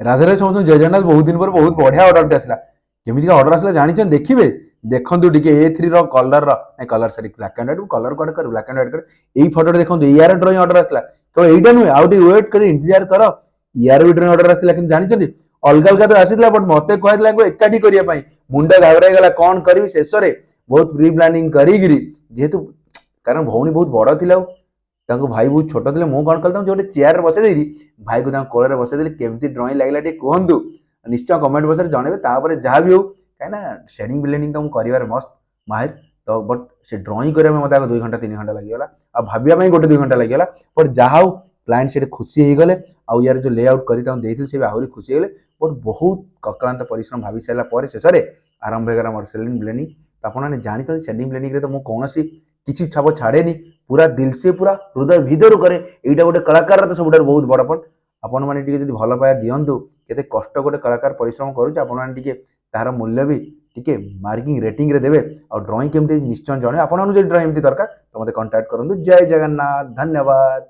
ରାଧେ ରାଧେ ସମସ୍ତଙ୍କୁ ଜୟ ଜଗନ୍ନାଥ। ବହୁତ ଦିନ ପରେ ବହୁତ ବଢିଆ ଅର୍ଡରଟେ ଆସିଲା। କେମିତିକା ଅର୍ଡର ଆସିଲା ଜାଣିଛନ୍ତି? ଦେଖିବେ, ଦେଖନ୍ତୁ ଟିକେ A3 ର colour colour sorry black and white colour କୁଆଡେ କରେ ବ୍ଲାକ୍ ଆଣ୍ଡ ହ୍ୱାଇଟ୍ କରେ। ଏଇ ଫଟୋଟେ ଦେଖନ୍ତୁ, ୟାର ଡ୍ରଇଂ ଅର୍ଡର ଆସିଲା। ତ ଏଇଟା ନୁହେଁ, ଆଉ ଟିକେ ୱେଟ୍ କରି ଇଣ୍ଟଜାର କର। ୟାର ବି ଡ୍ରଇଂ ଅର୍ଡର ଆସିଥିଲା, କିନ୍ତୁ ଜାଣିଛନ୍ତି ଅଲଗା ଅଲଗା ତ ଆସିଥିଲା, ବଟ୍ ମତେ କୁହାଯାଇଥିଲା ୟାକୁ ଏକାଠି କରିବା ପାଇଁ। ମୁଣ୍ଡ ଘାବରେଇ ଗଲା କଣ କରିବି। ଶେଷରେ ବହୁତ ପ୍ରି ପ୍ଲାନିଂ କରିକିରି, ଯେହେତୁ କାରଣ ଭଉଣୀ ବହୁତ ବଡ ଥିଲା ଆଉ ତାଙ୍କୁ ଭାଇ ବହୁତ ଛୋଟ ଥିଲେ, ମୁଁ କଣ କଲି ତାଙ୍କୁ ଗୋଟେ ଚେୟାରରେ ବସେଇ ଦେଇକି ଭାଇକୁ ତାଙ୍କ କୋଳରେ ବସେଇ ଦେଲି। କେମିତି ଡ୍ରଇଂ ଲାଗିଲା ଟିକେ କୁହନ୍ତୁ, ନିଶ୍ଚୟ କମେଣ୍ଟ ବକ୍ସରେ ଜଣେଇବେ। ତାପରେ ଯାହା ବି ହଉ, କାହିଁକିନା ସେଡିଂ ବିଲେଣ୍ଡିଂ ତ ମୁଁ କରିବାରେ ମସ୍ତ ମାହିର। ତ ବଟ୍ ସେ ଡ୍ରଇଂ କରିବା ପାଇଁ ମୋତେ ଆଗ 2 ଘଣ୍ଟା 3 ଘଣ୍ଟା ଲାଗିଗଲା, ଆଉ ଭାବିବା ପାଇଁ ଗୋଟେ 2 ଘଣ୍ଟା ଲାଗିଗଲା। ବଟ୍ ଯାହା ହଉ କ୍ଲାଏଣ୍ଟ ସେଠି ଖୁସି ହେଇଗଲେ, ଆଉ ୟାର ଯୋଉ ଲେ ଆଉଟ୍ କରି ତାଙ୍କୁ ଦେଇଥିଲି ସେ ବି ଆହୁରି ଖୁସି ହେଇଗଲେ। ବଟ୍ ବହୁତ ଅକ୍ଳାନ୍ତ ପରିଶ୍ରମ ଭାବି ସାରିଲା ପରେ ଶେଷରେ ଆରମ୍ଭ ହେଇଗଲା ମୋର ସେଡିଂ ବ୍ଲେଣ୍ଡିଂ। ତ ଆପଣମାନେ ଜାଣିଛନ୍ତି ସେଡିଂ ବ୍ଲେଣ୍ଡିଂରେ ତ ମୁଁ କୌଣସି କିଛି ଛାପ ଛାଡ଼େନି, ପୁରା ଦିଲ୍ ସେ ପୁରା ହୃଦୟ ଭିତରୁ କରେ। ଏଇଟା ଗୋଟେ କଳାକାରର ତ ସବୁଠାରୁ ବହୁତ ବଡ଼ ପଏଣ୍ଟ। ଆପଣମାନେ ଟିକେ ଯଦି ଭଲ ପାଇବା ଦିଅନ୍ତୁ, କେତେ କଷ୍ଟ ଗୋଟେ କଳାକାର ପରିଶ୍ରମ କରୁଛି, ଆପଣମାନେ ଟିକେ ତାହାର ମୂଲ୍ୟ ବି ଟିକେ ମାର୍କିଂ ରେଟିଂରେ ଦେବେ। ଆଉ ଡ୍ରଇଂ କେମିତି ହେଇଛି ନିଶ୍ଚୟ ଜଣେଇବେ। ଆପଣମାନଙ୍କୁ ଯଦି ଡ୍ରଇଂ ଏମିତି ଦରକାର ତ ମୋତେ କଣ୍ଟାକ୍ଟ କରନ୍ତୁ। ଜୟ ଜଗନ୍ନାଥ, ଧନ୍ୟବାଦ।